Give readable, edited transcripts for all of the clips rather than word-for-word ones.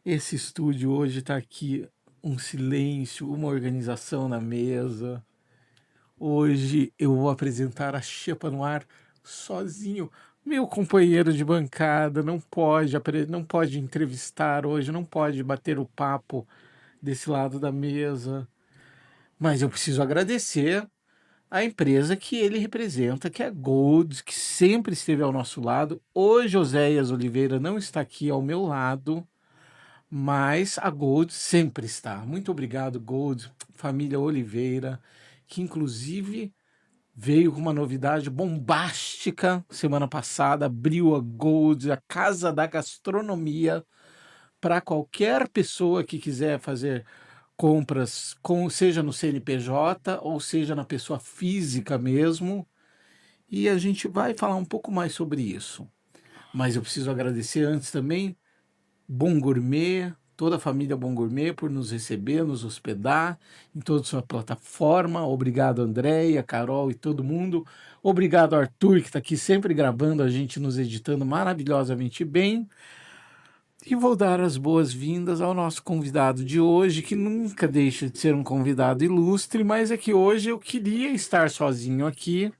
Esse estúdio hoje está aqui um silêncio, uma organização na mesa. Hoje eu vou apresentar a Xepa no Ar sozinho. Meu companheiro de bancada não pode entrevistar hoje, não pode bater o papo desse lado da mesa. Mas eu preciso agradecer a empresa que ele representa, que é a Gold, que sempre esteve ao nosso lado. Hoje Oséias Oliveira não está aqui ao meu lado, mas a Gold sempre está. Muito obrigado, Gold, família Oliveira, que inclusive veio com uma novidade bombástica semana passada, abriu a Gold, a Casa da Gastronomia, para qualquer pessoa que quiser fazer compras, seja no CNPJ ou seja na pessoa física mesmo. E a gente vai falar um pouco mais sobre isso. Mas eu preciso agradecer antes também Bom Gourmet, toda a família Bom Gourmet por nos receber, nos hospedar em toda a sua plataforma. Obrigado, Andréia, Carol e todo mundo. Obrigado, Arthur, que está aqui sempre gravando a gente, nos editando maravilhosamente bem. E vou dar as boas-vindas ao nosso convidado de hoje, que nunca deixa de ser um convidado ilustre, mas é que hoje eu queria estar sozinho aqui.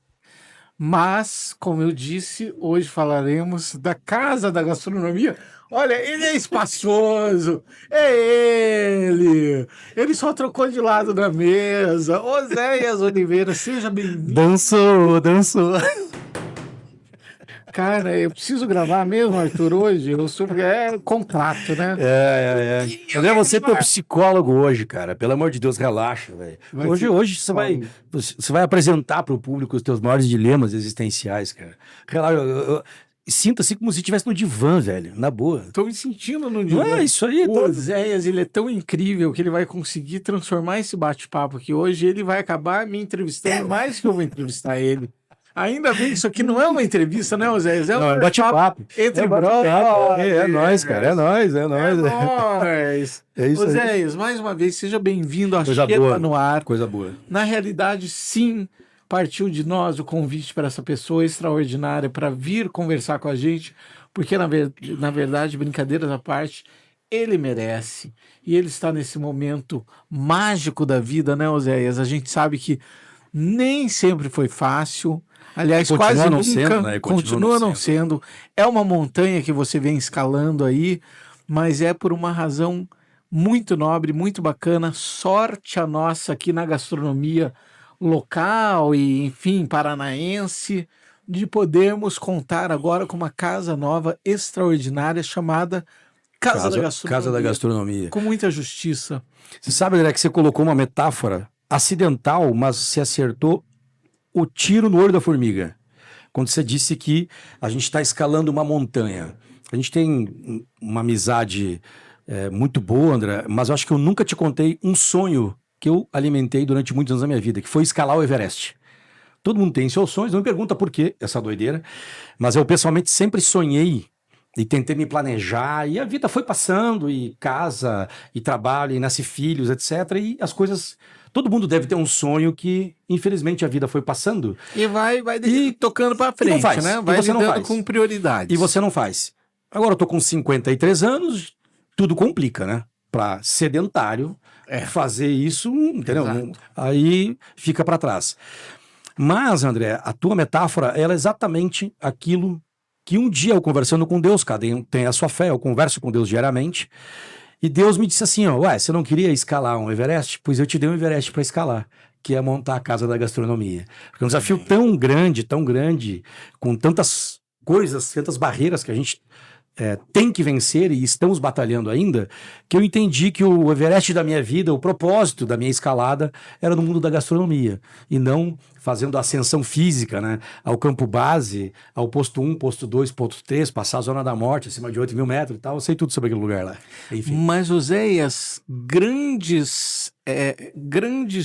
Mas, como eu disse, hoje falaremos da Casa da Gastronomia. Olha, ele é espaçoso, é ele! Ele só trocou de lado da mesa. Oséias Oliveira, seja bem-vindo. Dançou. Cara, eu preciso gravar mesmo, Arthur, hoje. É contrato, né? André, você é teu psicólogo hoje, cara. Pelo amor de Deus, relaxa, velho. Hoje você vai apresentar para o público os teus maiores dilemas existenciais, cara. Relaxa. Sinta-se como se estivesse no divã, velho. Na boa. Tô me sentindo no divã. Não é isso aí. O Oséias, ele é tão incrível que ele vai conseguir transformar esse bate-papo aqui hoje. Ele vai acabar me entrevistando mais que eu vou entrevistar ele. Ainda bem que isso aqui não é uma entrevista, né, Oséias? É um bate-papo. Entre brothers. É nóis, cara. É nóis. É nóis. É isso aí. Oséias, mais uma vez, seja bem-vindo a Coisa Xepa boa. no Ar. Coisa boa. Na realidade, sim, partiu de nós o convite para essa pessoa extraordinária para vir conversar com a gente, porque, na verdade, brincadeiras à parte, ele merece. E ele está nesse momento mágico da vida, né, Oséias? A gente sabe que nem sempre foi fácil. Aliás, quase não nunca, sendo, né? continua não sendo. É uma montanha que você vem escalando aí, mas é por uma razão muito nobre, muito bacana. Sorte a nossa aqui na gastronomia local e, enfim, paranaense, de podermos contar agora com uma casa nova extraordinária chamada Casa da Gastronomia. Casa da Gastronomia. Com muita justiça. Você sabe, André, que você colocou uma metáfora acidental, mas se acertou o tiro no olho da formiga. Quando você disse que a gente está escalando uma montanha. A gente tem uma amizade muito boa, André, mas eu acho que eu nunca te contei um sonho que eu alimentei durante muitos anos da minha vida, que foi escalar o Everest. Todo mundo tem seus sonhos, não me pergunta por que essa doideira, mas eu pessoalmente sempre sonhei e tentei me planejar, e a vida foi passando, e casa, e trabalho, e nasce filhos, etc. E as coisas... Todo mundo deve ter um sonho que, infelizmente, a vida foi passando. E vai tocando para frente, né? Vai lidando com prioridades. E você não faz. Agora eu tô com 53 anos, tudo complica, né? Para sedentário, fazer isso, entendeu? Aí fica para trás. Mas, André, a tua metáfora, ela é exatamente aquilo que um dia eu conversando com Deus, cada um tem a sua fé, eu converso com Deus diariamente, e Deus me disse assim, ó, ué, você não queria escalar um Everest? Pois eu te dei um Everest para escalar, que é montar a Casa da Gastronomia. Porque é um desafio tão grande, com tantas coisas, tantas barreiras que a gente tem que vencer e estamos batalhando ainda, que eu entendi que o Everest da minha vida, o propósito da minha escalada era no mundo da gastronomia e não fazendo a ascensão física, né, ao campo base, ao posto 1, posto 2, posto 3, passar a zona da morte acima de 8 mil metros e tal, eu sei tudo sobre aquele lugar lá. Enfim. Mas, Oséias, grandes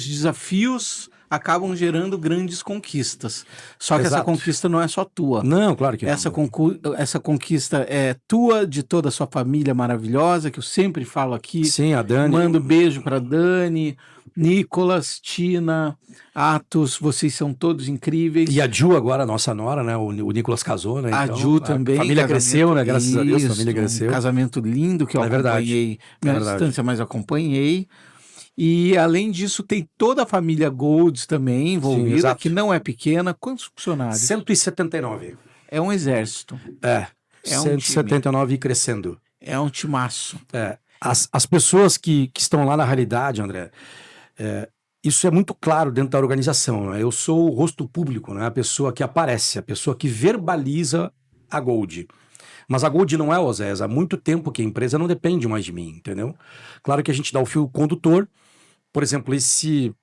desafios acabam gerando grandes conquistas. Só que essa conquista não é só tua. Não, claro que não. Essa conquista é tua, de toda a sua família maravilhosa, que eu sempre falo aqui. Sim, a Dani. Mando beijo para Dani, Nicolas, Tina, Atos, vocês são todos incríveis. E a Ju agora, nossa nora, né? O Nicolas casou, né? A Então, Ju também. A família cresceu, né? Graças a Deus, a família Um cresceu. casamento lindo que eu acompanhei. Minha distância, mas acompanhei. E além disso, tem toda a família Golds também envolvida, que não é pequena. Quantos funcionários? 179. É um exército. É 179 e crescendo. É um timaço. As pessoas que estão lá na realidade, André, isso é muito claro dentro da organização. Né? Eu sou o rosto público, né? A pessoa que aparece, a pessoa que verbaliza a Gold. Mas a Gold não é, Oséias, há muito tempo que a empresa não depende mais de mim, entendeu? Claro que a gente dá o fio condutor. Por exemplo, esse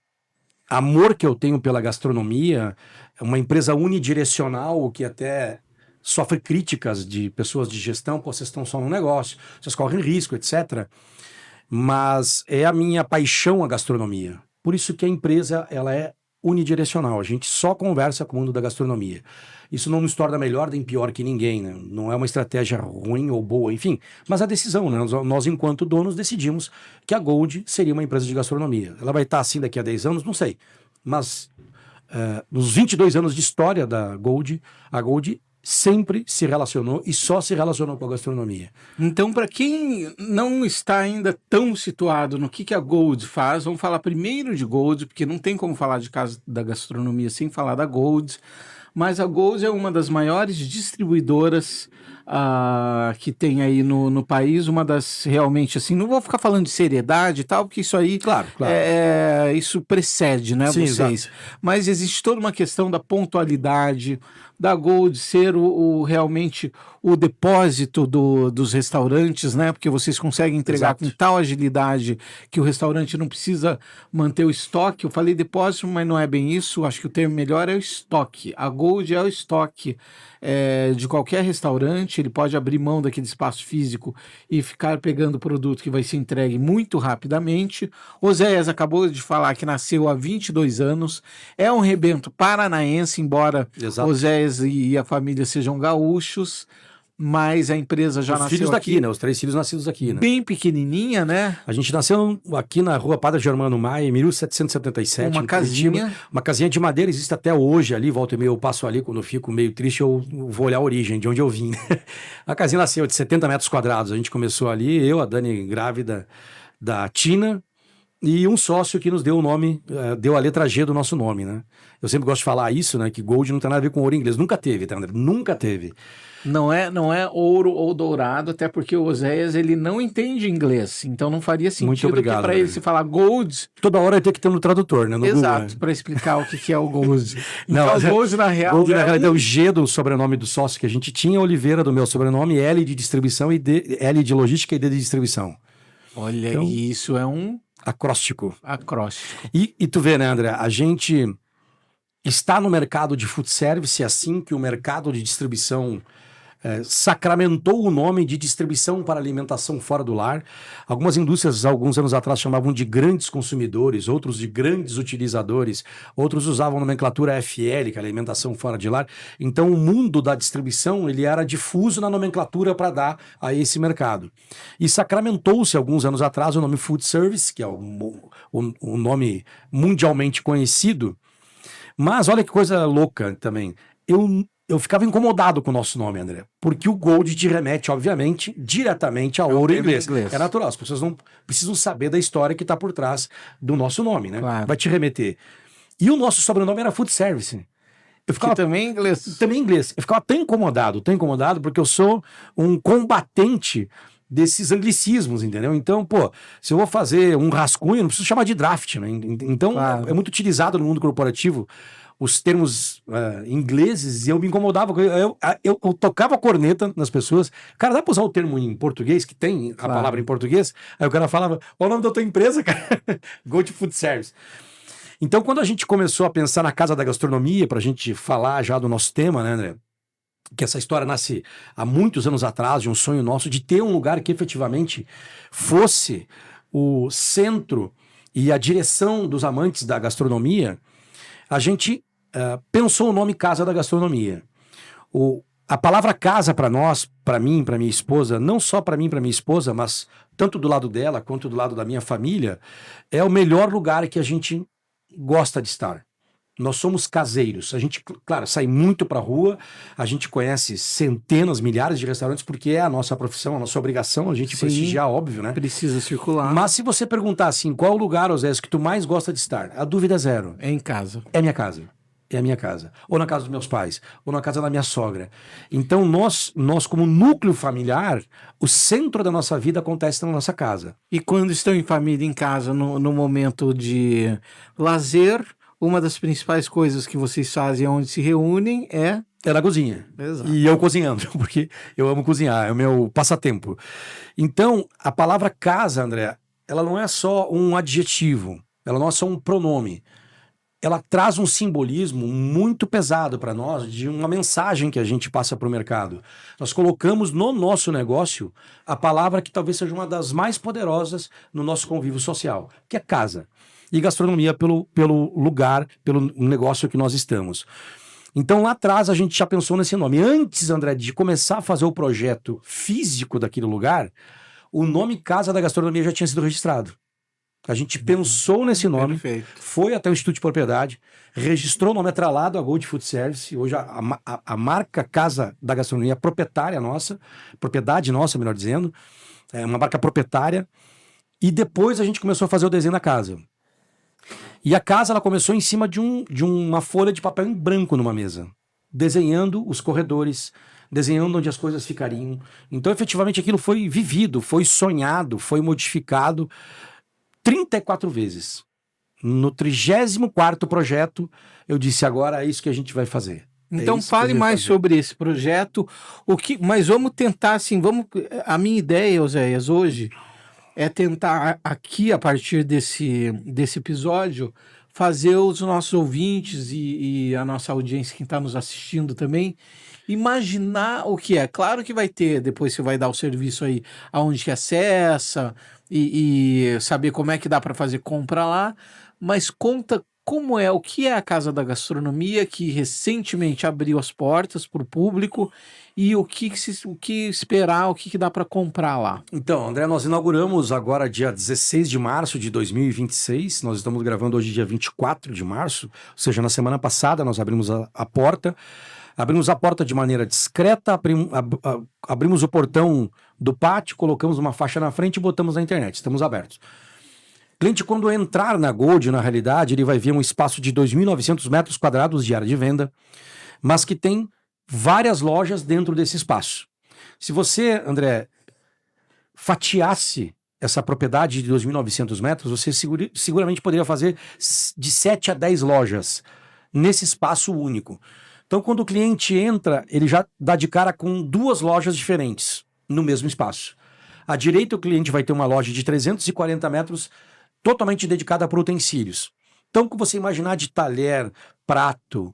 amor que eu tenho pela gastronomia, é uma empresa unidirecional que até sofre críticas de pessoas de gestão, pô, vocês estão só no negócio, vocês correm risco, etc. Mas é a minha paixão a gastronomia. Por isso que a empresa ela é unidirecional. A gente só conversa com o mundo da gastronomia. Isso não nos torna melhor nem pior que ninguém, né? Não é uma estratégia ruim ou boa, enfim. Mas a decisão, né? Nós, enquanto donos, decidimos que a Gold seria uma empresa de gastronomia. Ela vai estar assim daqui a 10 anos? Não sei. Mas nos 22 anos de história da Gold, a Gold sempre se relacionou e só se relacionou com a gastronomia. Então, para quem não está ainda tão situado no que a Gold faz, vamos falar primeiro de Gold, porque não tem como falar de casa da gastronomia sem falar da Gold. Mas a Gold é uma das maiores distribuidoras que tem aí no país, uma das realmente, assim, não vou ficar falando de seriedade e tal, porque isso aí, claro. Isso precede, né, sim, vocês. Exato. Mas existe toda uma questão da pontualidade, da Gold ser realmente o depósito dos restaurantes, né, porque vocês conseguem entregar com tal agilidade que o restaurante não precisa manter o estoque. Eu falei depósito, mas não é bem isso, acho que o termo melhor é o estoque. A Gold é o estoque de qualquer restaurante, ele pode abrir mão daquele espaço físico e ficar pegando o produto que vai ser entregue muito rapidamente. Oséias acabou de falar que nasceu há 22 anos, é um rebento paranaense, embora Oséias e a família sejam gaúchos, mas a empresa já nasceu filhos daqui, né? Os 3 filhos nascidos aqui, né? Bem pequenininha, né? A gente nasceu aqui na rua Padre Germano Maia, em 1777. Uma casinha. Uma casinha de madeira, existe até hoje ali, volta e meia eu passo ali, quando eu fico meio triste eu vou olhar a origem, de onde eu vim. A casinha nasceu de 70 metros quadrados, a gente começou ali, eu, a Dani grávida da Tina, e um sócio que nos deu o nome, deu a letra G do nosso nome, né? Eu sempre gosto de falar isso, né? Que Gold não tem nada a ver com ouro inglês. Nunca teve, tá, André? Nunca teve. Não é ouro ou dourado, até porque o Oséias ele não entende inglês, então não faria sentido. Muito obrigado, para ele se falar Gold. Toda hora tem que ter um tradutor, né? No Exato, Google, né? para explicar o que é o Gold. Não, então, Gold na real. Gold na real é o G do sobrenome do sócio que a gente tinha, Oliveira do meu sobrenome, L de distribuição e L de logística e D de distribuição. Olha, então, isso é um acróstico. E tu vê, né, André? A gente está no mercado de food service assim que o mercado de distribuição sacramentou o nome de distribuição para alimentação fora do lar. Algumas indústrias, alguns anos atrás, chamavam de grandes consumidores, outros de grandes utilizadores, outros usavam a nomenclatura FL, que é alimentação fora de lar. Então, o mundo da distribuição ele era difuso na nomenclatura para dar a esse mercado. E sacramentou-se, alguns anos atrás, o nome food service, que é o nome mundialmente conhecido. Mas olha que coisa louca também. Eu ficava incomodado com o nosso nome, André, porque o Gold te remete, obviamente, diretamente a ouro inglês. É natural, as pessoas não precisam saber da história que está por trás do nosso nome, né? Claro. Vai te remeter. E o nosso sobrenome era Food Service. Eu ficava, que também é inglês. Também inglês. Eu ficava tão incomodado, porque eu sou um combatente desses anglicismos, entendeu? Então, pô, se eu vou fazer um rascunho, não preciso chamar de draft, né? Então, claro. É muito utilizado no mundo corporativo os termos ingleses, e eu me incomodava. Eu tocava a corneta nas pessoas. Cara, dá pra usar o termo em português, que tem a palavra em português? Aí o cara falava, qual o nome da tua empresa, cara? Gold Food Service. Então, quando a gente começou a pensar na Casa da Gastronomia, pra gente falar já do nosso tema, né, André? Que essa história nasce há muitos anos atrás, de um sonho nosso de ter um lugar que efetivamente fosse o centro e a direção dos amantes da gastronomia. A gente pensou o nome Casa da Gastronomia. A palavra casa para nós, para mim, para minha esposa, não só para mim, para minha esposa, mas tanto do lado dela quanto do lado da minha família, é o melhor lugar que a gente gosta de estar. Nós somos caseiros. A gente, claro, sai muito para a rua, a gente conhece centenas, milhares de restaurantes, porque é a nossa profissão, a nossa obrigação, a gente prestigiar, óbvio, né? Precisa circular. Mas se você perguntar assim, qual o lugar, Osés, que tu mais gosta de estar? A dúvida é zero. É em casa. É minha casa. É a minha casa. Ou na casa dos meus pais, ou na casa da minha sogra. Então, nós como núcleo familiar, o centro da nossa vida acontece na nossa casa. E quando estão em família, em casa, no momento de lazer, uma das principais coisas que vocês fazem onde se reúnem é na cozinha. Exato. E eu cozinhando, porque eu amo cozinhar, é o meu passatempo. Então, a palavra casa, André, ela não é só um adjetivo, ela não é só um pronome. Ela traz um simbolismo muito pesado para nós, de uma mensagem que a gente passa para o mercado. Nós colocamos no nosso negócio a palavra que talvez seja uma das mais poderosas no nosso convívio social, que é casa. E gastronomia pelo lugar, pelo negócio que nós estamos. Então lá atrás a gente já pensou nesse nome. Antes, André, de começar a fazer o projeto físico daquele lugar, o nome Casa da Gastronomia já tinha sido registrado. A gente pensou nesse nome, Perfeito. Foi até o Instituto de Propriedade, registrou o nome atrelado à Gold Food Service. Hoje a marca Casa da Gastronomia é proprietária nossa, propriedade nossa, melhor dizendo, é uma marca proprietária. E depois a gente começou a fazer o desenho da casa. E a casa ela começou em cima de uma folha de papel em branco numa mesa, desenhando os corredores, desenhando onde as coisas ficariam. Então, efetivamente, aquilo foi vivido, foi sonhado, foi modificado 34 vezes. No 34º projeto, eu disse, agora é isso que a gente vai fazer. Então fale mais sobre esse projeto. Mas vamos tentar, assim, a minha ideia, Oséias, hoje é tentar aqui, a partir desse episódio, fazer os nossos ouvintes e a nossa audiência, quem está nos assistindo também, imaginar o que é. Claro que vai ter, depois você vai dar o serviço aí, aonde que acessa e saber como é que dá para fazer compra lá, mas conta como é, o que é a Casa da Gastronomia, que recentemente abriu as portas para o público, e o que esperar, o que dá para comprar lá. Então, André, nós inauguramos agora dia 16 de março de 2026, nós estamos gravando hoje dia 24 de março, ou seja, na semana passada nós abrimos a porta. Abrimos a porta de maneira discreta, abrimos o portão do pátio, colocamos uma faixa na frente e botamos na internet. Estamos abertos. O cliente, quando entrar na Gold, na realidade, ele vai ver um espaço de 2.900 metros quadrados de área de venda, mas que tem várias lojas dentro desse espaço. Se você, André, fatiasse essa propriedade de 2.900 metros, você seguramente poderia fazer de 7 a 10 lojas nesse espaço único. Então, quando o cliente entra, ele já dá de cara com 2 lojas diferentes no mesmo espaço. À direita, o cliente vai ter uma loja de 340 metros totalmente dedicada para utensílios. Então, o que você imaginar de talher, prato,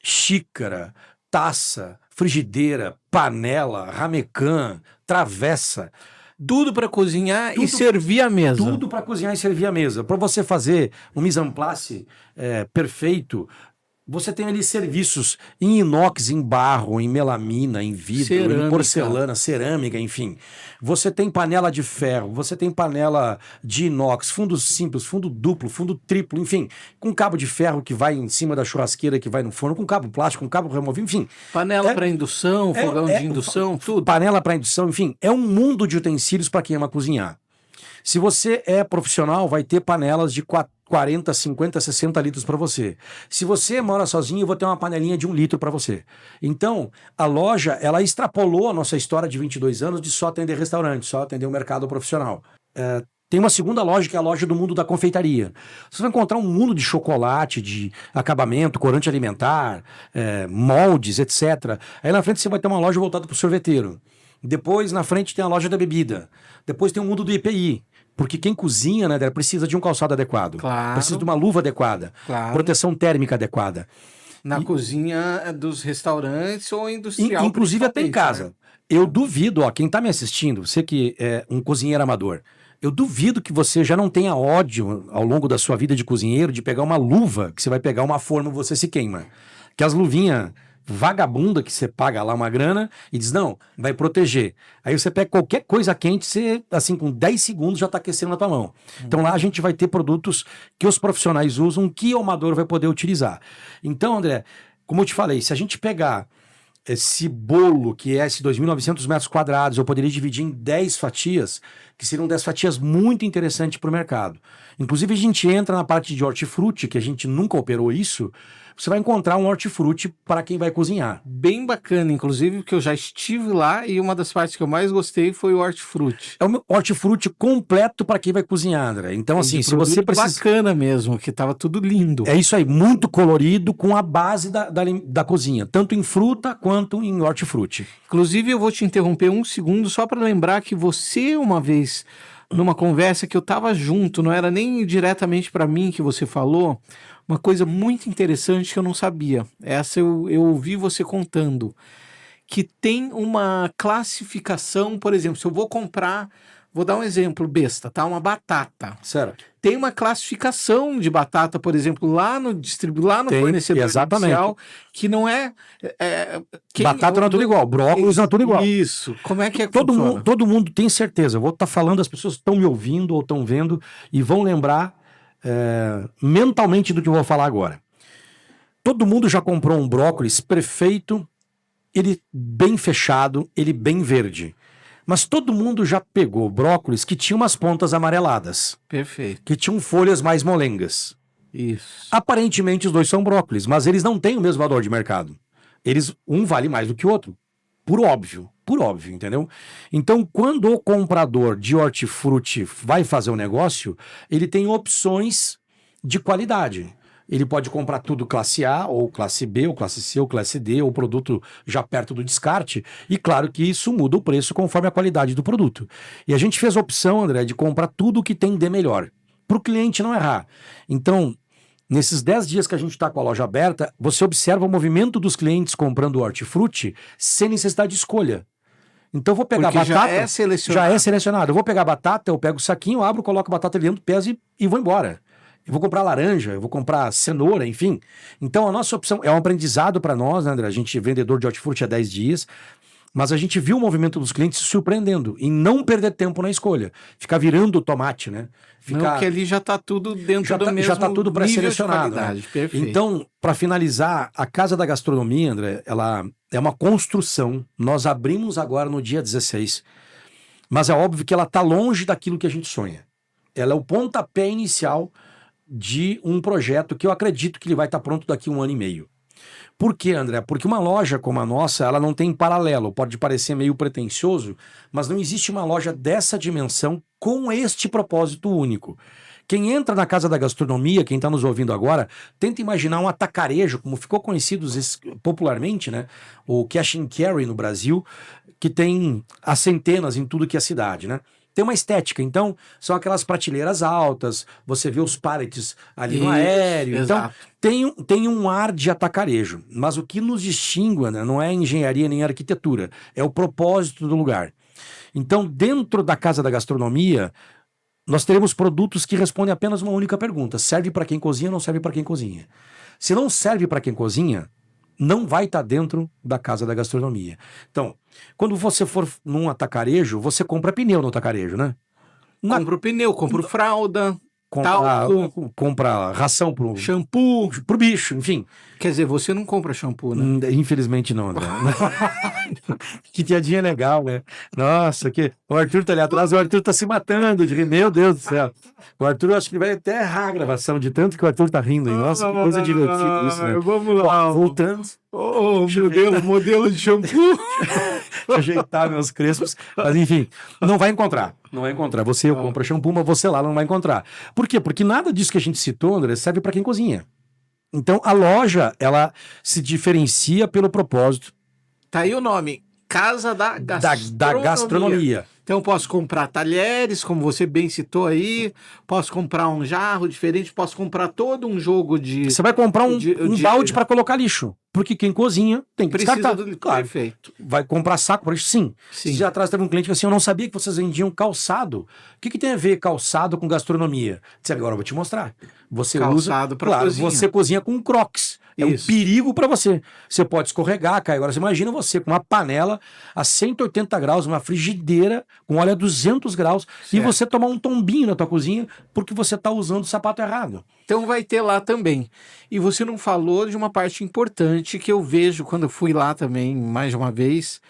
xícara, taça, frigideira, panela, ramecan, travessa... Tudo para cozinhar e servir a mesa. Tudo para cozinhar e servir a mesa. Para você fazer um mise en place perfeito... Você tem ali serviços em inox, em barro, em melamina, em vidro, cerâmica, em porcelana, cerâmica, enfim. Você tem panela de ferro, você tem panela de inox, fundo simples, fundo duplo, fundo triplo, enfim. Com cabo de ferro que vai em cima da churrasqueira, que vai no forno, com cabo plástico, com cabo removível, enfim. Panela para indução, fogão de indução, tudo. Panela para indução, enfim. É um mundo de utensílios para quem ama cozinhar. Se você é profissional, vai ter panelas de 40, 50, 60 litros para você. Se você mora sozinho, eu vou ter uma panelinha de 1 litro para você. Então, a loja, ela extrapolou a nossa história de 22 anos de só atender restaurante, só atender o mercado profissional. Tem uma segunda loja, que é a loja do mundo da confeitaria. Você vai encontrar um mundo de chocolate, de acabamento, corante alimentar, moldes, etc. Aí na frente você vai ter uma loja voltada para o sorveteiro. Depois, na frente, tem a loja da bebida. Depois tem o mundo do EPI. Porque quem cozinha, né, precisa de um calçado adequado. Claro. Precisa de uma luva adequada. Claro. Proteção térmica adequada. Na cozinha dos restaurantes ou industrial. Inclusive até em casa. Né? Eu duvido, quem está me assistindo, você que é um cozinheiro amador, eu duvido que você já não tenha ódio ao longo da sua vida de cozinheiro de pegar uma luva, que você vai pegar uma forma e você se queima. Que as luvinhas vagabunda que você paga lá uma grana e diz, não, vai proteger. Aí você pega qualquer coisa quente, você, assim, com 10 segundos já está aquecendo na tua mão. Então lá a gente vai ter produtos que os profissionais usam, que o amador vai poder utilizar. Então, André, como eu te falei, se a gente pegar esse bolo, que é esse 2.900 metros quadrados, eu poderia dividir em 10 fatias, que seriam 10 fatias muito interessantes para o mercado. Inclusive, a gente entra na parte de hortifruti, que a gente nunca operou isso, você vai encontrar um hortifruti para quem vai cozinhar. Bem bacana, inclusive, porque eu já estive lá e uma das partes que eu mais gostei foi o hortifruti. É um hortifruti completo para quem vai cozinhar, André. Então, assim, se você precisa... Bacana mesmo, que tava tudo lindo. É isso aí, muito colorido, com a base da cozinha, tanto em fruta quanto em hortifruti. Inclusive, eu vou te interromper um segundo só para lembrar que você, uma vez, numa conversa que eu tava junto, não era nem diretamente para mim que você falou, uma coisa muito interessante que eu não sabia. Essa eu ouvi você contando. Que tem uma classificação, por exemplo, se eu vou comprar, vou dar um exemplo besta, tá? Uma batata. Certo. Tem uma classificação de batata, por exemplo, lá no fornecedor inicial, que não é... batata não é tudo igual, brócolis não é tudo igual. Isso. Como é que é que todo mundo tem certeza. Eu vou estar falando, as pessoas estão me ouvindo ou estão vendo e vão lembrar mentalmente do que eu vou falar agora. Todo mundo já comprou um brócolis perfeito, ele bem fechado, ele bem verde. Mas todo mundo já pegou brócolis que tinha umas pontas amareladas. Perfeito. Que tinham folhas mais molengas. Isso. Aparentemente os dois são brócolis, mas eles não têm o mesmo valor de mercado. Um vale mais do que o outro. Por óbvio, entendeu? Então, quando o comprador de hortifruti vai fazer um negócio, ele tem opções de qualidade. Ele pode comprar tudo classe A, ou classe B, ou classe C, ou classe D, ou produto já perto do descarte. E claro que isso muda o preço conforme a qualidade do produto. E a gente fez a opção, André, de comprar tudo que tem de melhor, para o cliente não errar. Então, nesses 10 dias que a gente está com a loja aberta, você observa o movimento dos clientes comprando hortifruti sem necessidade de escolha. Então eu vou pegar porque batata... Já é selecionado. Eu vou pegar batata, eu pego o saquinho, abro, coloco a batata ali dentro, peso e vou embora. Eu vou comprar laranja, eu vou comprar cenoura, enfim. Então a nossa opção é um aprendizado para nós, né, André? A gente é vendedor de hortifruti há 10 dias, mas a gente viu o movimento dos clientes se surpreendendo em não perder tempo na escolha. Ficar virando o tomate, né? Porque ali já está tudo dentro do mesmo já está tudo pré-selecionado. Né? Perfeito. Então, para finalizar, a Casa da Gastronomia, André, ela é uma construção. Nós abrimos agora no dia 16, mas é óbvio que ela está longe daquilo que a gente sonha. Ela é o pontapé inicial de um projeto que eu acredito que ele vai estar pronto daqui a 1 ano e meio. Por quê, André? Porque uma loja como a nossa, ela não tem paralelo. Pode parecer meio pretensioso, mas não existe uma loja dessa dimensão com este propósito único. Quem entra na Casa da Gastronomia, quem está nos ouvindo agora, tenta imaginar um atacarejo, como ficou conhecido popularmente, né? O cash and carry no Brasil, que tem as centenas em tudo que é cidade, né? Tem uma estética, então são aquelas prateleiras altas, você vê os pallets ali no aéreo, exato. Então tem um ar de atacarejo, mas o que nos distingue, né, não é a engenharia nem a arquitetura, é o propósito do lugar. Então dentro da Casa da Gastronomia, nós teremos produtos que respondem apenas uma única pergunta: serve para quem cozinha ou não serve para quem cozinha? Se não serve para quem cozinha, não vai estar dentro da Casa da Gastronomia. Então, quando você for num atacarejo, você compra pneu no atacarejo, né? Compra o pneu, compra fralda, compra ração pro shampoo, pro bicho, enfim. Quer dizer, você não compra shampoo, né? Infelizmente não, André. Que piadinha legal, né? Nossa, o Arthur tá ali atrás, o Arthur tá se matando de rir, meu Deus do céu. O Arthur, acho que ele vai até errar a gravação de tanto que o Arthur tá rindo, hein? Nossa, que coisa divertida isso, né? Vamos lá. Voltando. Modelo de shampoo. Ajeitar meus crespos. Mas enfim, não vai encontrar. Não vai encontrar. Você compra shampoo, mas você lá não vai encontrar. Por quê? Porque nada disso que a gente citou, André, serve para quem cozinha. Então a loja, ela se diferencia pelo propósito. Tá aí o nome, Casa da Gastronomia. Da Gastronomia. Então eu posso comprar talheres, como você bem citou aí, posso comprar um jarro diferente, posso comprar todo um jogo de... Você vai comprar um balde para colocar lixo. Porque quem cozinha tem que descartar. Claro. Perfeito. Vai comprar saco por isso? Sim. Sim. Já atrás teve um cliente que assim, eu não sabia que vocês vendiam calçado. O que tem a ver calçado com gastronomia? Disse, agora eu vou te mostrar. Você calçado para cozinha. Você cozinha com Crocs. É um perigo para você. Você pode escorregar, cair. Agora você imagina você com uma panela a 180 graus, uma frigideira com óleo a 200 graus, e você tomar um tombinho na tua cozinha porque você está usando o sapato errado. Então vai ter lá também. E você não falou de uma parte importante que eu vejo quando eu fui lá também, mais de uma vez.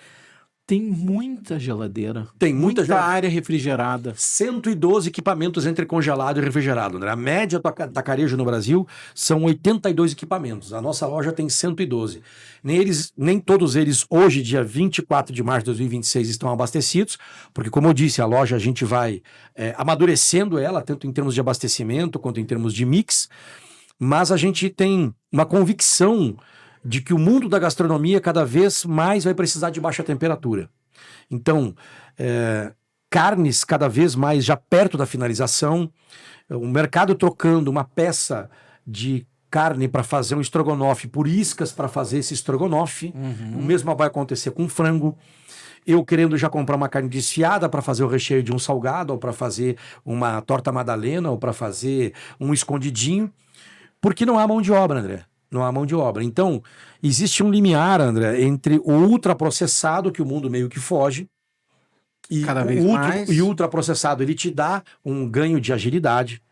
Tem muita geladeira. Tem muita área refrigerada. 112 equipamentos entre congelado e refrigerado, né? A média do atacarejo no Brasil são 82 equipamentos. A nossa loja tem 112. Nem todos eles, hoje, dia 24 de março de 2026, estão abastecidos, porque, como eu disse, a loja a gente vai amadurecendo ela, tanto em termos de abastecimento quanto em termos de mix, mas a gente tem uma convicção de que o mundo da gastronomia cada vez mais vai precisar de baixa temperatura. Então, carnes cada vez mais já perto da finalização, o mercado trocando uma peça de carne para fazer um estrogonofe por iscas para fazer esse estrogonofe. O mesmo vai acontecer com frango. Eu querendo já comprar uma carne desfiada para fazer o recheio de um salgado, ou para fazer uma torta madalena, ou para fazer um escondidinho, porque não há mão de obra, André. Não há mão de obra. Então, existe um limiar, André, entre o ultraprocessado, que o mundo meio que foge, e cada vez mais. E o ultraprocessado, ele te dá um ganho de agilidade.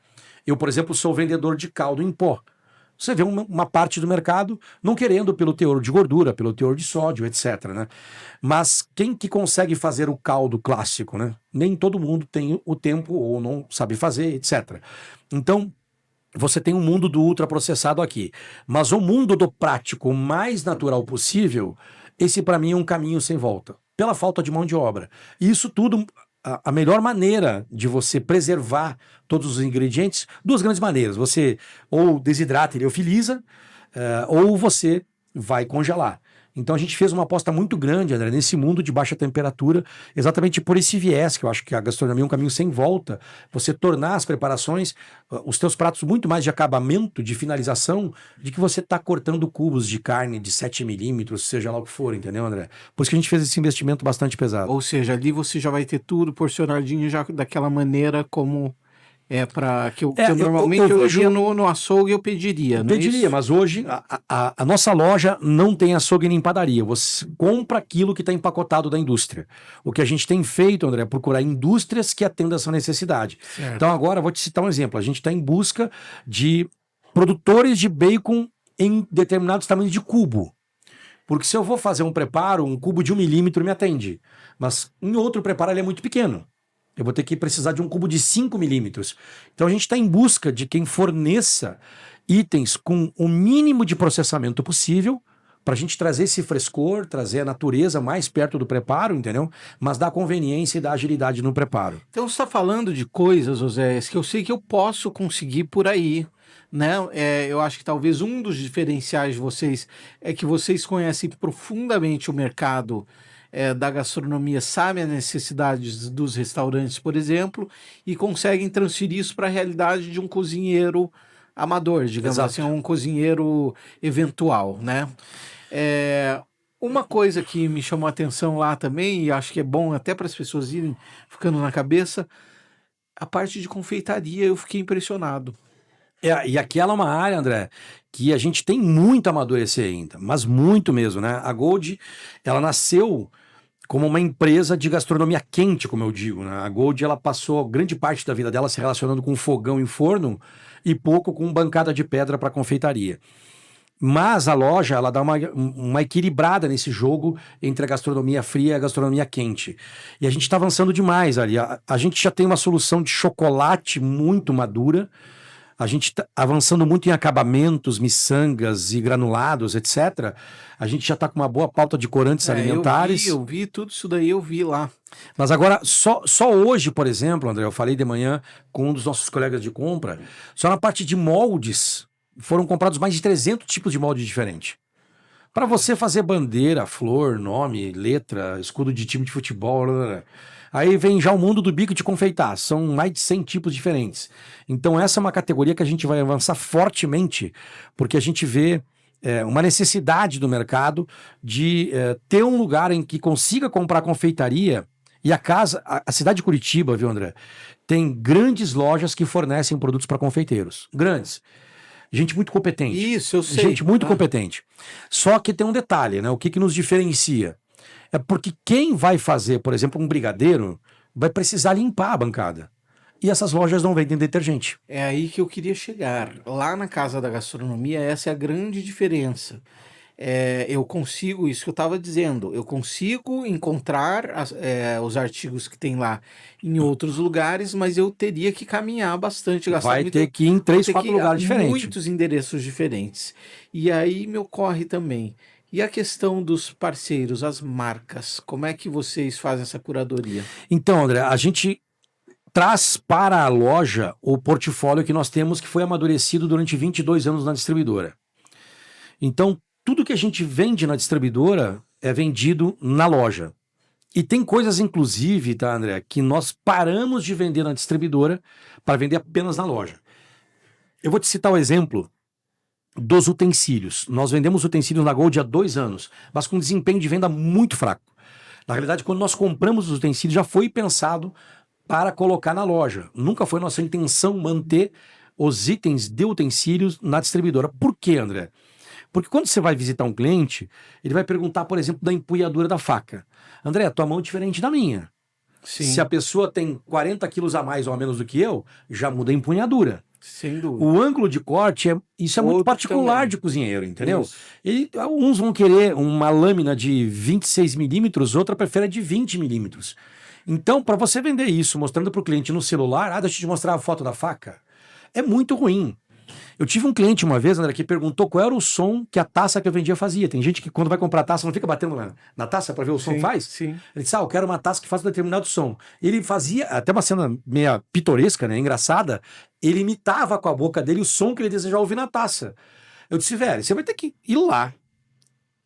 Eu, por exemplo, sou vendedor de caldo em pó. Você vê uma parte do mercado não querendo pelo teor de gordura, pelo teor de sódio, etc, né? Mas quem que consegue fazer o caldo clássico, né? Nem todo mundo tem o tempo ou não sabe fazer, etc. Então, você tem um mundo do ultraprocessado aqui. Mas o mundo do prático mais natural possível, esse para mim é um caminho sem volta. Pela falta de mão de obra. E isso tudo, a melhor maneira de você preservar todos os ingredientes, duas grandes maneiras. Você ou desidrata e liofiliza, ou você vai congelar. Então a gente fez uma aposta muito grande, André, nesse mundo de baixa temperatura, exatamente por esse viés, que eu acho que a gastronomia é um caminho sem volta. Você tornar as preparações, os teus pratos muito mais de acabamento, de finalização, de que você está cortando cubos de carne de 7 milímetros, seja lá o que for, entendeu, André? Por isso que a gente fez esse investimento bastante pesado. Ou seja, ali você já vai ter tudo porcionadinho já daquela maneira como... para que eu normalmente eu ia no açougue eu pediria. Pediria, mas hoje a nossa loja não tem açougue nem padaria. Você compra aquilo que está empacotado da indústria. O que a gente tem feito, André, é procurar indústrias que atendam essa necessidade. Certo. Então agora vou te citar um exemplo. A gente está em busca de produtores de bacon em determinados tamanhos de cubo. Porque se eu vou fazer um preparo, um cubo de 1 milímetro me atende. Mas em outro preparo ele é muito pequeno. Eu vou ter que precisar de um cubo de 5 milímetros. Então a gente está em busca de quem forneça itens com o mínimo de processamento possível para a gente trazer esse frescor, trazer a natureza mais perto do preparo, entendeu? Mas dar conveniência e dar agilidade no preparo. Então você está falando de coisas, Oséias, que eu sei que eu posso conseguir por aí, né? Eu acho que talvez um dos diferenciais de vocês é que vocês conhecem profundamente o mercado da gastronomia, sabem as necessidades dos restaurantes, por exemplo, e conseguem transferir isso para a realidade de um cozinheiro amador, digamos assim, um cozinheiro eventual, né? Uma coisa que me chamou a atenção lá também, e acho que é bom até para as pessoas irem ficando na cabeça, a parte de confeitaria, eu fiquei impressionado. E aquela é uma área, André, que a gente tem muito a amadurecer ainda, mas muito mesmo, né? A Gold, ela nasceu como uma empresa de gastronomia quente, como eu digo, né? A Gold, ela passou grande parte da vida dela se relacionando com fogão e forno e pouco com bancada de pedra para confeitaria. Mas a loja, ela dá uma equilibrada nesse jogo entre a gastronomia fria e a gastronomia quente. E a gente está avançando demais ali. A gente já tem uma solução de chocolate muito madura. A gente está avançando muito em acabamentos, miçangas e granulados, etc. A gente já está com uma boa pauta de corantes alimentares. Eu vi tudo isso daí, eu vi lá. Mas agora, só hoje, por exemplo, André, eu falei de manhã com um dos nossos colegas de compra, só na parte de moldes, foram comprados mais de 300 tipos de moldes diferentes. Para você fazer bandeira, flor, nome, letra, escudo de time de futebol... Aí vem já o mundo do bico de confeitar. São mais de 100 tipos diferentes. Então essa é uma categoria que a gente vai avançar fortemente, porque a gente vê uma necessidade do mercado de ter um lugar em que consiga comprar confeitaria. E a cidade de Curitiba, viu, André, tem grandes lojas que fornecem produtos para confeiteiros. Grandes. Gente muito competente. Isso, eu sei. Gente muito competente. Só que tem um detalhe, né? O que nos diferencia? É porque quem vai fazer, por exemplo, um brigadeiro, vai precisar limpar a bancada. E essas lojas não vendem detergente. É aí que eu queria chegar. Lá na Casa da Gastronomia, essa é a grande diferença. Eu consigo, isso que eu estava dizendo, eu consigo encontrar os artigos que tem lá em outros lugares, mas eu teria que caminhar bastante, gastar Vai muito, ter que ir em 3, 4 lugares diferentes. muitos endereços diferentes. E aí me ocorre também. E a questão dos parceiros, as marcas, como é que vocês fazem essa curadoria? Então, André, a gente traz para a loja o portfólio que nós temos, que foi amadurecido durante 22 anos na distribuidora. Então, tudo que a gente vende na distribuidora é vendido na loja. E tem coisas, inclusive, tá, André, que nós paramos de vender na distribuidora para vender apenas na loja. Eu vou te citar o exemplo dos utensílios. Nós vendemos utensílios na Gold há 2 anos, mas com desempenho de venda muito fraco. Na realidade, quando nós compramos os utensílios, já foi pensado para colocar na loja. Nunca foi nossa intenção manter os itens de utensílios na distribuidora. Por quê, André? Porque quando você vai visitar um cliente, ele vai perguntar, por exemplo, da empunhadura da faca. André, tua mão é diferente da minha. Sim. Se a pessoa tem 40 quilos a mais ou a menos do que eu, já muda a empunhadura. Sem dúvida. O ângulo de corte, isso é muito particular também de cozinheiro, entendeu? Uns vão querer uma lâmina de 26 milímetros, outra prefere de 20 milímetros. Então, para você vender isso, mostrando para o cliente no celular, deixa eu te mostrar a foto da faca, é muito ruim. Eu tive um cliente uma vez, André, que perguntou qual era o som que a taça que eu vendia fazia. Tem gente que quando vai comprar taça não fica batendo na taça para ver o som que faz? Sim. Ele disse, eu quero uma taça que faça um determinado som. Ele fazia, até uma cena meio pitoresca, né, engraçada, ele imitava com a boca dele o som que ele desejava ouvir na taça. Eu disse, velho, você vai ter que ir lá,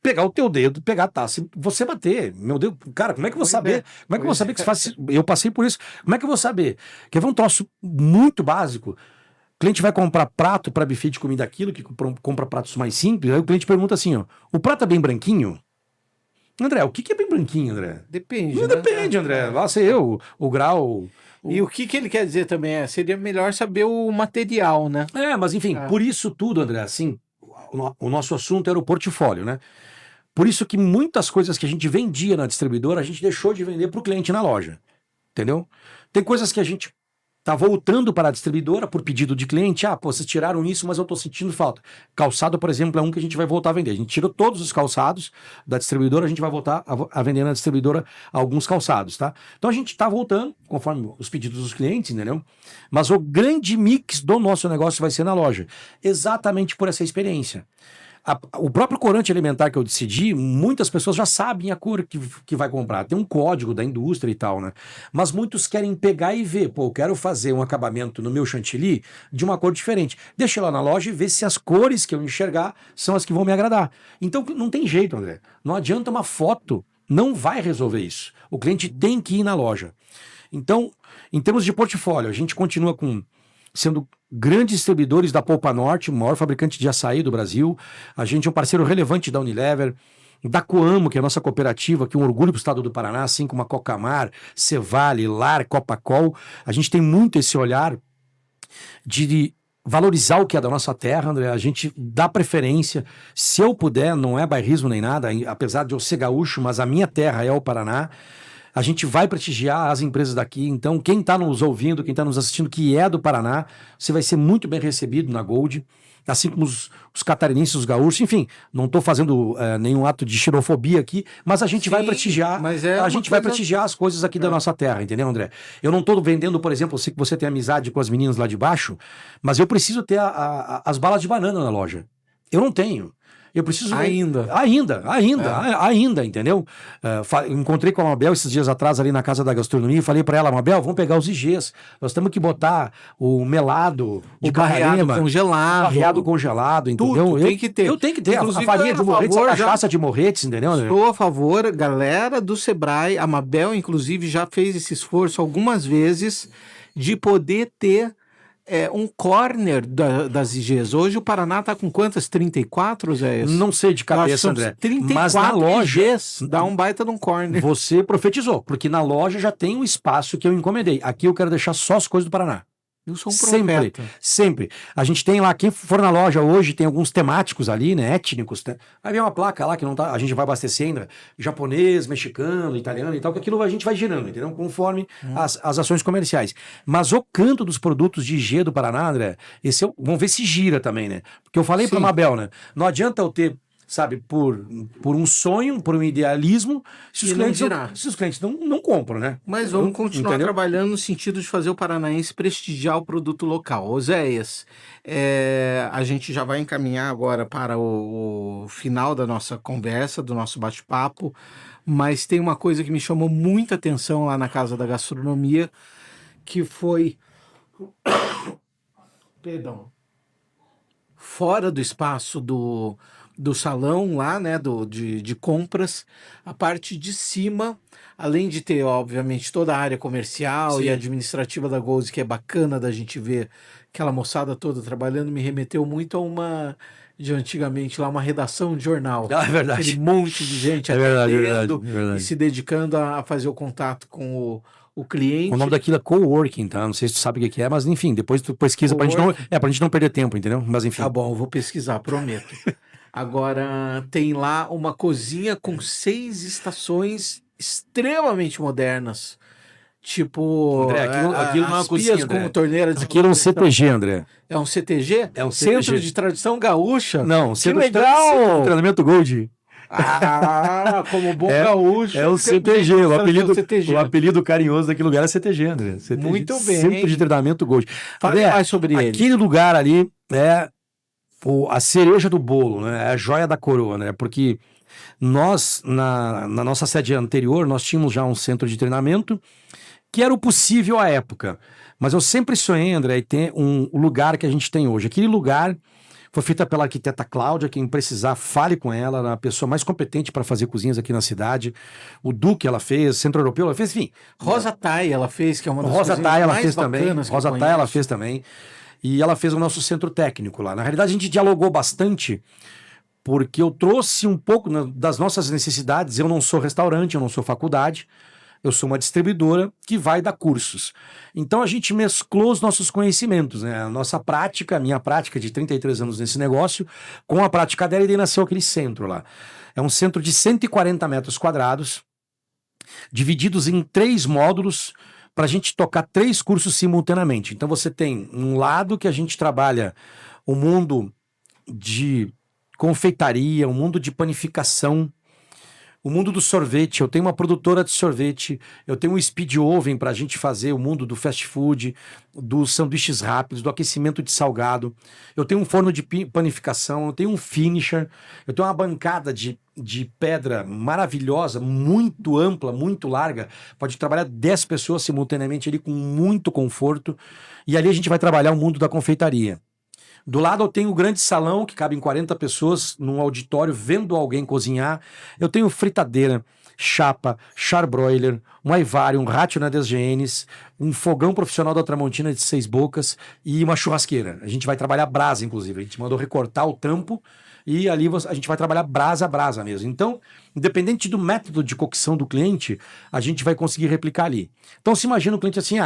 pegar o teu dedo, pegar a taça e você bater. Meu Deus, cara, como é que eu vou saber? Como é que eu vou saber que você faz? Eu passei por isso. Como é que eu vou saber? Quer ver um troço muito básico? O cliente vai comprar prato para buffet de comida aquilo, que compra pratos mais simples, aí o cliente pergunta assim, o prato é bem branquinho? André, o que é bem branquinho, André? Depende, Não, né? depende, André. Lá sei eu, o grau... E o que ele quer dizer também seria melhor saber o material, né? Mas enfim, por isso tudo, André, assim, o nosso assunto era o portfólio, né? Por isso que muitas coisas que a gente vendia na distribuidora, a gente deixou de vender para o cliente na loja, entendeu? Tem coisas que a gente tá voltando para a distribuidora por pedido de cliente. Vocês tiraram isso, mas eu tô sentindo falta. Calçado, por exemplo, é um que a gente vai voltar a vender. A gente tirou todos os calçados da distribuidora, a gente vai voltar a vender na distribuidora alguns calçados, tá? Então a gente tá voltando, conforme os pedidos dos clientes, entendeu? Mas o grande mix do nosso negócio vai ser na loja. Exatamente por essa experiência. O próprio corante alimentar que eu decidi, muitas pessoas já sabem a cor que vai comprar. Tem um código da indústria e tal, né? Mas muitos querem pegar e ver. Eu quero fazer um acabamento no meu chantilly de uma cor diferente. Deixa eu ir lá na loja e ver se as cores que eu enxergar são as que vão me agradar. Então não tem jeito, André. Não adianta uma foto, não vai resolver isso. O cliente tem que ir na loja. Então, em termos de portfólio, a gente continua sendo grandes distribuidores da Polpa Norte, o maior fabricante de açaí do Brasil. A gente é um parceiro relevante da Unilever, da Coamo, que é a nossa cooperativa, que é um orgulho para o estado do Paraná, assim como a Cocamar, Cevale, Lar, Copacol. A gente tem muito esse olhar de valorizar o que é da nossa terra, André. A gente dá preferência, se eu puder, não é bairrismo nem nada, apesar de eu ser gaúcho, mas a minha terra é o Paraná. A gente vai prestigiar as empresas daqui. Então, quem está nos ouvindo, quem está nos assistindo, que é do Paraná, você vai ser muito bem recebido na Gold, assim como os catarinenses, os gaúchos. Enfim, não estou fazendo nenhum ato de xenofobia aqui, mas a gente vai prestigiar, vai prestigiar as coisas aqui da nossa terra, entendeu, André? Eu não estou vendendo, por exemplo, eu sei que você tem amizade com as meninas lá de baixo, mas eu preciso ter as balas de banana na loja. Eu não tenho. Eu preciso... Ainda, entendeu? Encontrei com a Mabel esses dias atrás ali na Casa da Gastronomia e falei pra ela, Mabel, vamos pegar os IGs. Nós temos que botar o melado de Carrema, barreado congelado, entendeu? Tudo, tem que ter. Eu tenho que ter. A farinha de Morretes, a cachaça de Morretes, entendeu? Estou a favor, galera do Sebrae, a Mabel, inclusive, já fez esse esforço algumas vezes de poder ter um corner das IGs. Hoje o Paraná está com quantas? 34, Zé? Não sei de cabeça, André. 34 mas na loja IGs, dá um baita de um corner. Você profetizou, porque na loja já tem um espaço que eu encomendei. Aqui eu quero deixar só as coisas do Paraná. Eu sou um Sempre, profeta. sempre. A gente tem lá, quem for na loja hoje, tem alguns temáticos ali, né, étnicos. Aí vem uma placa lá que não tá, a gente vai abastecer ainda, japonês, mexicano, italiano e tal, que aquilo a gente vai girando, entendeu? Conforme as ações comerciais. Mas o canto dos produtos de IG do Paraná, André, vamos ver se gira também, né? Porque eu falei pra Mabel, né? Não adianta eu ter, sabe, por um sonho, por um idealismo, se os clientes não compram, né? Mas vamos continuar trabalhando no sentido de fazer o paranaense prestigiar o produto local. Oséias, a gente já vai encaminhar agora para o final da nossa conversa, do nosso bate-papo, mas tem uma coisa que me chamou muita atenção lá na Casa da Gastronomia, que foi... Perdão. Fora do espaço do salão lá, né, de compras, a parte de cima, além de ter, obviamente, toda a área comercial e administrativa da Gold, que é bacana da gente ver aquela moçada toda trabalhando, me remeteu muito a uma, de antigamente, lá uma redação de jornal. Ah, é verdade. Aquele monte de gente verdade. E se dedicando a fazer o contato com o cliente. O nome daquilo é coworking, tá? Não sei se tu sabe o que é, mas enfim, depois tu pesquisa pra gente não perder tempo, entendeu? Mas enfim. Tá bom, eu vou pesquisar, prometo. Agora, tem lá uma cozinha com 6 estações extremamente modernas. Tipo, André, aquilo não é uma cozinha, com torneira de... Aquilo é um CTG, André. É um CTG? É um CTG. Centro de Tradição Gaúcha? Não, Centro de Treinamento Gold. Como bom gaúcho. É o CTG, o apelido carinhoso daquele lugar é CTG, André. CTG, muito bem. Centro de Treinamento Gold. Fale mais sobre ele. Aquele lugar ali é a cereja do bolo, né? É a joia da coroa, né? Porque nós, na nossa sede anterior, nós tínhamos já um centro de treinamento que era o possível à época. Mas eu sempre sonhei, André, em ter um lugar que a gente tem hoje. Aquele lugar foi feita pela arquiteta Cláudia, quem precisar, fale com ela, ela é a pessoa mais competente para fazer cozinhas aqui na cidade. O Duque ela fez, Centro Europeu ela fez, enfim. Rosa Thay ela fez, que é uma das Rosa Thay ela fez também. Rosa Thay ela fez também. E ela fez o nosso centro técnico lá. Na realidade, a gente dialogou bastante, porque eu trouxe um pouco das nossas necessidades. Eu não sou restaurante, eu não sou faculdade. Eu sou uma distribuidora que vai dar cursos. Então a gente mesclou os nossos conhecimentos, né? A nossa prática, a minha prática de 33 anos nesse negócio, com a prática dela, e daí nasceu aquele centro lá. É um centro de 140 metros quadrados, divididos em 3 módulos, para a gente tocar 3 cursos simultaneamente. Então você tem um lado que a gente trabalha o mundo de confeitaria, o mundo de panificação, o mundo do sorvete. Eu tenho uma produtora de sorvete, eu tenho um speed oven para a gente fazer o mundo do fast food, dos sanduíches rápidos, do aquecimento de salgado. Eu tenho um forno de panificação, eu tenho um finisher, eu tenho uma bancada de pedra maravilhosa, muito ampla, muito larga. Pode trabalhar 10 pessoas simultaneamente ali com muito conforto. E ali a gente vai trabalhar o mundo da confeitaria. Do lado eu tenho o grande salão, que cabem 40 pessoas num auditório vendo alguém cozinhar. Eu tenho fritadeira, chapa, charbroiler, um aivário, um ratio na DSGNs, um fogão profissional da Tramontina de 6 bocas e uma churrasqueira. A gente vai trabalhar brasa, inclusive. A gente mandou recortar o tampo e ali a gente vai trabalhar brasa a brasa mesmo. Então, independente do método de cocção do cliente, a gente vai conseguir replicar ali. Então, se imagina o cliente assim,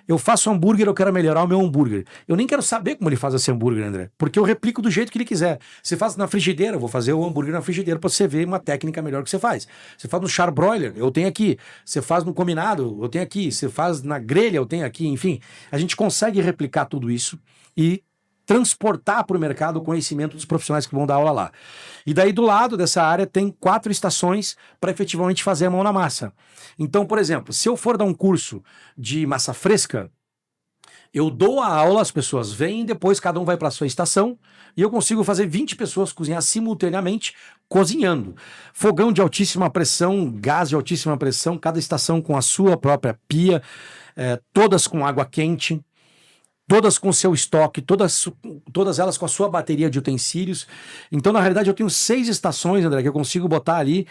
eu faço hambúrguer, eu quero melhorar o meu hambúrguer. Eu nem quero saber como ele faz esse hambúrguer, André, porque eu replico do jeito que ele quiser. Você faz na frigideira, eu vou fazer o hambúrguer na frigideira para você ver uma técnica melhor que você faz. Você faz no charbroiler, eu tenho aqui. Você faz no combinado, eu tenho aqui. Você faz na grelha, eu tenho aqui. Enfim, a gente consegue replicar tudo isso e transportar para o mercado o conhecimento dos profissionais que vão dar aula lá. E daí do lado dessa área tem 4 estações para efetivamente fazer a mão na massa. Então, por exemplo, se eu for dar um curso de massa fresca, eu dou a aula, as pessoas vêm, depois cada um vai para a sua estação e eu consigo fazer 20 pessoas cozinhar simultaneamente, cozinhando. Fogão de altíssima pressão, gás de altíssima pressão, cada estação com a sua própria pia, todas com água quente, todas com seu estoque, todas elas com a sua bateria de utensílios. Então, na realidade, eu tenho 6 estações, André, que eu consigo botar ali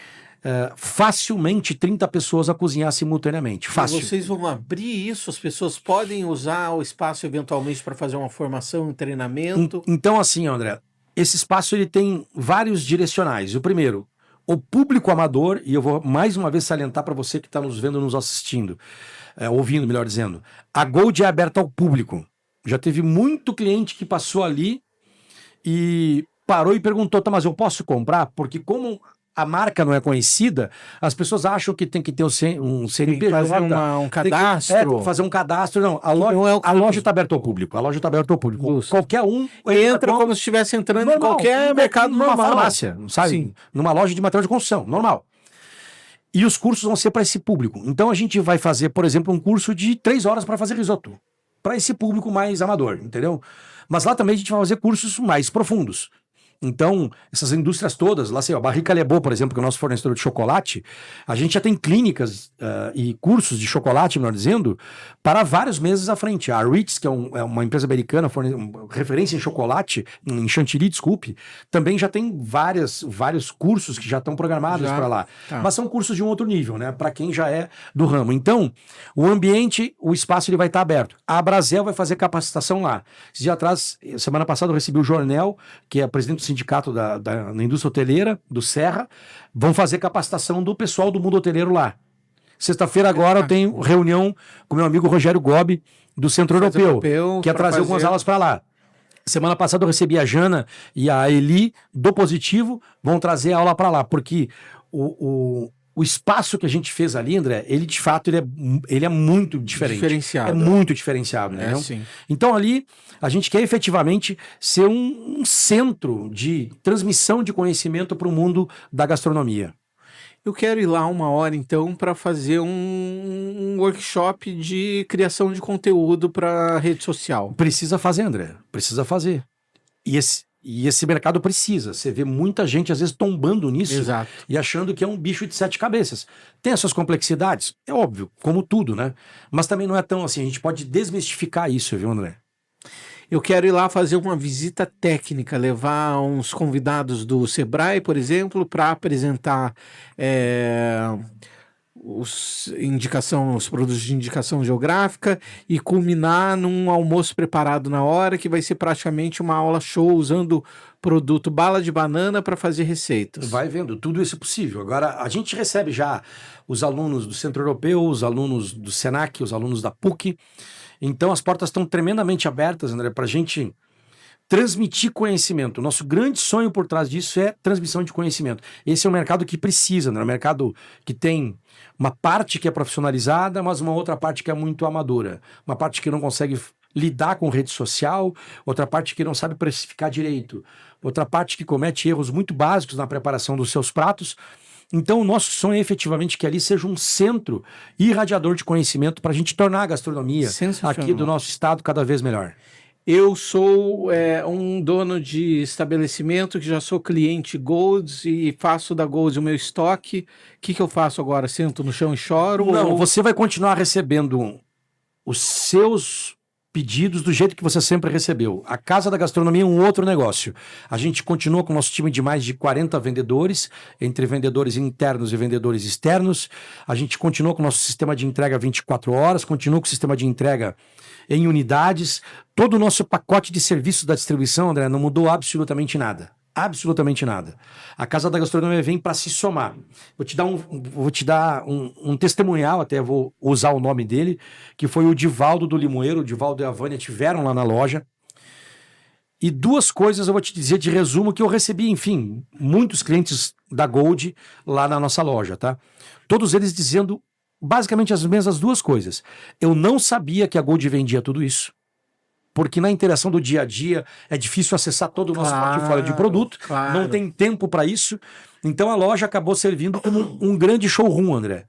facilmente 30 pessoas a cozinhar simultaneamente. Fácil. E vocês vão abrir isso? As pessoas podem usar o espaço eventualmente para fazer uma formação, um treinamento? Então, assim, André, esse espaço ele tem vários direcionais. O primeiro, o público amador, e eu vou mais uma vez salientar para você que está nos vendo, nos assistindo, ouvindo, melhor dizendo, a Gold é aberta ao público. Já teve muito cliente que passou ali e parou e perguntou, tá, mas eu posso comprar? Porque como a marca não é conhecida, as pessoas acham que tem que ter um CNPJ. Tem que fazer um cadastro. Tem que fazer um cadastro. Não, a loja está aberta ao público. A loja está aberta ao público. Justo. Qualquer um entra como se estivesse entrando em qualquer mercado numa normal. farmácia, sabe? Sim. Numa loja de material de construção, normal. E os cursos vão ser para esse público. Então a gente vai fazer, por exemplo, um curso de 3 horas para fazer risoto. Para esse público mais amador, entendeu? Mas lá também a gente vai fazer cursos mais profundos. Então, essas indústrias todas, lá sei, a Barrica Lebot, por exemplo, que é o nosso fornecedor de chocolate, a gente já tem clínicas e cursos de chocolate, melhor dizendo, para vários meses à frente. A Ritz, que é uma empresa americana, referência em chocolate, em chantilly, desculpe, também já tem vários cursos que já estão programados para lá. Tá. Mas são cursos de um outro nível, né? Para quem já é do ramo. Então, o ambiente, o espaço, ele vai estar aberto. A Brasel vai fazer capacitação lá. Esse dia atrás, semana passada, eu recebi o Jornel, que é presidente do sindicato da indústria hoteleira, do Serra, vão fazer capacitação do pessoal do mundo hoteleiro lá. Sexta-feira agora eu tenho reunião com meu amigo Rogério Gobi, do Centro Europeu, que é trazer algumas aulas para lá. Semana passada eu recebi a Jana e a Eli do Positivo, vão trazer aula para lá, porque o espaço que a gente fez ali, André, ele de fato ele é muito diferente. Diferenciado. É muito diferenciado, né? Sim. Então ali a gente quer efetivamente ser um centro de transmissão de conhecimento para o mundo da gastronomia. Eu quero ir lá 1 hora então para fazer um workshop de criação de conteúdo para rede social. Precisa fazer, André. Precisa fazer. E esse mercado precisa. Você vê muita gente, às vezes, tombando nisso. Exato. E achando que é um bicho de 7 cabeças. Tem as suas complexidades, é óbvio, como tudo, né? Mas também não é tão assim. A gente pode desmistificar isso, viu, André? Eu quero ir lá fazer uma visita técnica, levar uns convidados do Sebrae, por exemplo, para apresentar os produtos de indicação geográfica e culminar num almoço preparado na hora, que vai ser praticamente uma aula show usando produto bala de banana para fazer receitas. Vai vendo, tudo isso é possível. Agora, a gente recebe já os alunos do Centro Europeu, os alunos do Senac, os alunos da PUC. Então as portas estão tremendamente abertas, André, para a gente transmitir conhecimento. O nosso grande sonho por trás disso é transmissão de conhecimento. Esse é um mercado que precisa, né? Um mercado que tem uma parte que é profissionalizada, mas uma outra parte que é muito amadora. Uma parte que não consegue lidar com rede social, outra parte que não sabe precificar direito, outra parte que comete erros muito básicos na preparação dos seus pratos. Então o nosso sonho é efetivamente que ali seja um centro irradiador de conhecimento para a gente tornar a gastronomia aqui do nosso estado cada vez melhor. Eu sou um dono de estabelecimento que já sou cliente Golds e faço da Golds o meu estoque. O que eu faço agora? Sento no chão e choro? Não, você vai continuar recebendo os seus pedidos do jeito que você sempre recebeu. A Casa da Gastronomia é um outro negócio. A gente continua com o nosso time de mais de 40 vendedores, entre vendedores internos e vendedores externos. A gente continua com o nosso sistema de entrega 24 horas, continua com o sistema de entrega em unidades. Todo o nosso pacote de serviços da distribuição, André, não mudou absolutamente nada. Absolutamente nada. A Casa da Gastronomia vem para se somar. Vou te dar um testemunhal, até vou usar o nome dele, que foi o Divaldo do Limoeiro. O Divaldo e a Vânia tiveram lá na loja. E 2 coisas eu vou te dizer de resumo que eu recebi, enfim, muitos clientes da Gold lá na nossa loja, tá? Todos eles dizendo basicamente as mesmas 2 coisas. Eu não sabia que a Gold vendia tudo isso, porque na interação do dia a dia é difícil acessar todo o nosso portfólio de produto, não tem tempo para isso, então a loja acabou servindo como um grande showroom, André.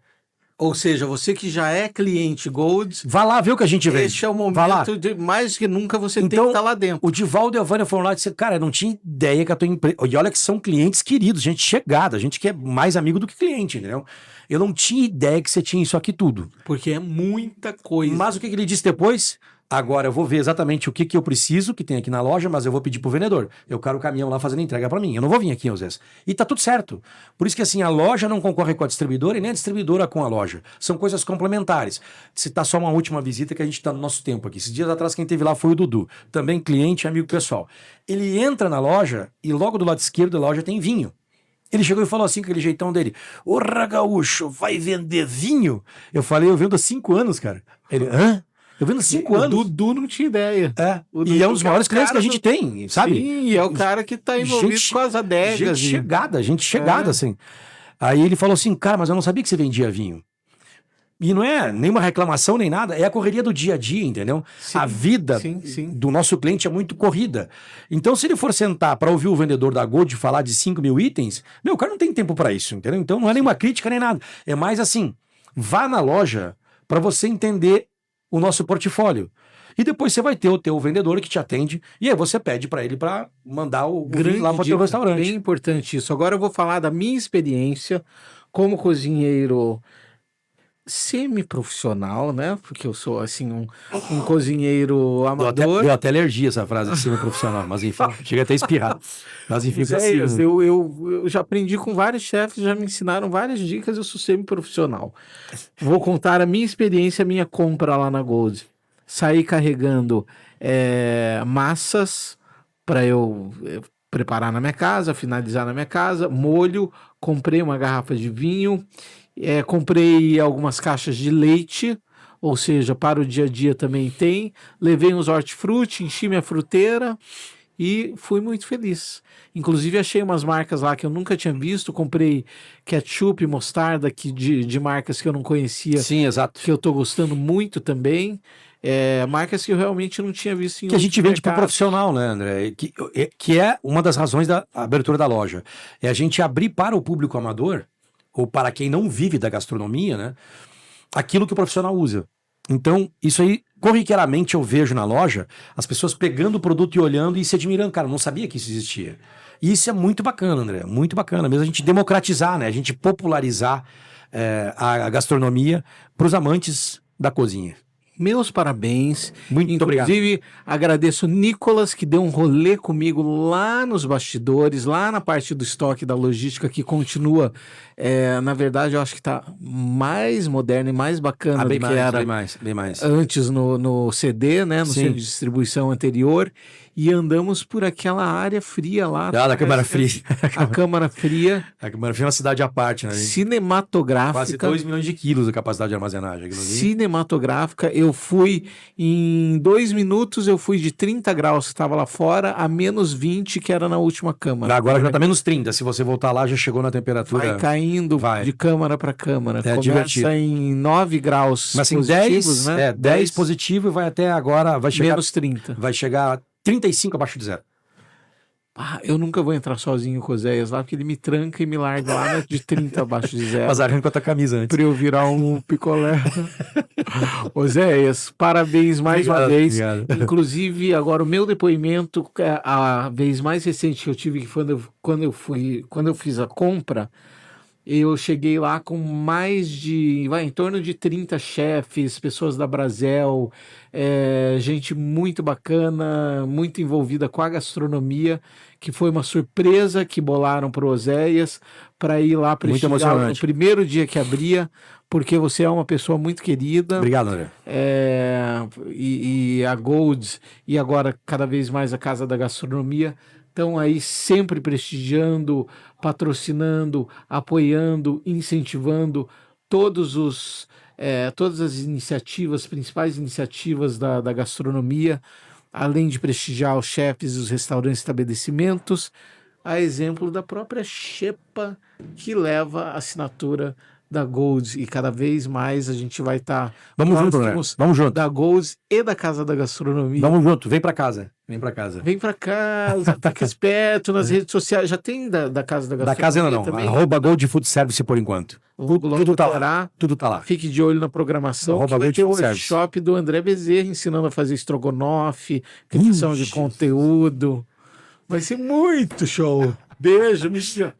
Ou seja, você que já é cliente Gold, vá lá ver o que a gente vende. Este é o momento de mais que nunca você tem que estar lá dentro. O Divaldo e a Vânia foram lá e disseram, cara, eu não tinha ideia que a tua empresa... E olha que são clientes queridos, gente chegada, gente que é mais amigo do que cliente, entendeu? Eu não tinha ideia que você tinha isso aqui tudo. Porque é muita coisa. Mas o que ele disse depois? Agora eu vou ver exatamente o que eu preciso, que tem aqui na loja, mas eu vou pedir pro vendedor. Eu quero o caminhão lá fazendo entrega para mim. Eu não vou vir aqui às vezes. E tá tudo certo. Por isso que assim, a loja não concorre com a distribuidora e nem a distribuidora com a loja. São coisas complementares. Citar só uma última visita que a gente tá no nosso tempo aqui. Esses dias atrás quem teve lá foi o Dudu, também cliente e amigo pessoal. Ele entra na loja e logo do lado esquerdo da loja tem vinho. Ele chegou e falou assim, com aquele jeitão dele: "Ô, gaúcho, vai vender vinho?" Eu falei: "Eu vendo há 5 anos, cara." Ele: "Hã?" Eu vendo há 5 anos. O Dudu não tinha ideia. E é um dos maiores clientes que a gente tem, sabe? Sim, é o cara que tá envolvido com as adegas. Gente chegada, assim. Aí ele falou assim: "Cara, mas eu não sabia que você vendia vinho." E não é nenhuma reclamação nem nada, é a correria do dia a dia, entendeu? Sim, a vida do nosso cliente é muito corrida. Então, se ele for sentar para ouvir o vendedor da Gold falar de 5.000 itens, o cara não tem tempo para isso, entendeu? Então, não é nenhuma crítica nem nada. É mais assim, vá na loja para você entender o nosso portfólio. E depois você vai ter o teu vendedor que te atende, e aí você pede para ele para mandar o vinho lá para o teu restaurante. Bem importante isso. Agora eu vou falar da minha experiência como cozinheiro semi-profissional, né? Porque eu sou, assim, um cozinheiro amador. Deu até alergia essa frase de semi-profissional, mas enfim, chega até a espirrar. Mas enfim, assim. Eu já aprendi com vários chefes, já me ensinaram várias dicas, eu sou semi-profissional. Vou contar a minha experiência, a minha compra lá na Gold. Saí carregando massas para eu preparar na minha casa, finalizar na minha casa, molho, comprei uma garrafa de vinho, comprei algumas caixas de leite, ou seja, para o dia a dia também tem, levei uns hortifruti, enchi minha fruteira e fui muito feliz. Inclusive achei umas marcas lá que eu nunca tinha visto, comprei ketchup, mostarda de marcas que eu não conhecia. Sim, exato. Que eu tô gostando muito também. Marcas que eu realmente não tinha visto em que a gente vende para mercados. profissional, né, André? Que é uma das razões da abertura da loja. É a gente abrir para o público amador, ou para quem não vive da gastronomia, né, aquilo que o profissional usa. Então, isso aí, corriqueiramente eu vejo na loja, as pessoas pegando o produto e olhando e se admirando. Cara, eu não sabia que isso existia. E isso é muito bacana, André, muito bacana. Mesmo a gente democratizar, né, a gente popularizar a gastronomia para os amantes da cozinha. Meus parabéns. Muito obrigado. Inclusive, agradeço o Nicolas, que deu um rolê comigo lá nos bastidores, lá na parte do estoque da logística, que continua. Na verdade, eu acho que está mais moderno e mais bacana do que era bem mais. antes no CD, né? No centro de distribuição anterior. E andamos por aquela área fria lá. Da Câmara Fria. A Câmara Fria. A Câmara Fria é uma cidade à parte, né? Cinematográfica. Quase 2 milhões de quilos a capacidade de armazenagem. Cinematográfica. Eu fui, em 2 minutos, eu fui de 30 graus que estava lá fora a menos 20 que era na última câmara. Agora já está menos 30. Se você voltar lá, já chegou na temperatura. Vai caindo de câmara para câmara. É divertido. Em 9 graus mas, assim, positivos, 10, né? 10 positivo e vai até agora... Vai chegar, menos 30. Vai chegar 35 abaixo de zero. Eu nunca vou entrar sozinho com o Zéias lá, porque ele me tranca e me larga lá de 30 abaixo de zero. Mas arranca com a camisa antes. Pra eu virar um picolé. Ô Zéias, parabéns mais uma vez. Obrigado. Inclusive, agora o meu depoimento, a vez mais recente que eu tive, que quando eu fiz a compra, eu cheguei lá com em torno de 30 chefes, pessoas da Brasel, gente muito bacana, muito envolvida com a gastronomia, que foi uma surpresa que bolaram para o Oséias para ir lá prestigiar no primeiro dia que abria, porque você é uma pessoa muito querida. Obrigado, André. E a Gold, e agora cada vez mais a Casa da Gastronomia, estão aí sempre prestigiando, patrocinando, apoiando, incentivando todas as iniciativas, principais iniciativas da gastronomia, além de prestigiar os chefes dos restaurantes e estabelecimentos, a exemplo da própria Xepa, que leva a assinatura da Gold, e cada vez mais a gente vai estar... Vamos junto, né? Vamos junto. Da Gold e da Casa da Gastronomia. Vamos junto, vem pra casa. Vem pra casa. Vem pra casa, fica esperto nas redes sociais. Já tem da Casa da Gastronomia? Da casa ainda não. Também. @Gold Food Service por enquanto. Tudo tá lá. Tudo tá lá. Fique de olho na programação. Que vai ter o workshop do André Bezerra ensinando a fazer estrogonofe, criação de conteúdo. Vai ser muito show. Beijo, Michel.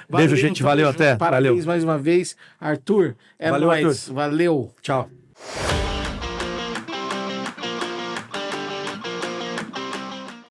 Beijo, gente. Valeu até. Parabéns valeu. Mais uma vez. Arthur, valeu, nóis. Arthur. Valeu. Tchau.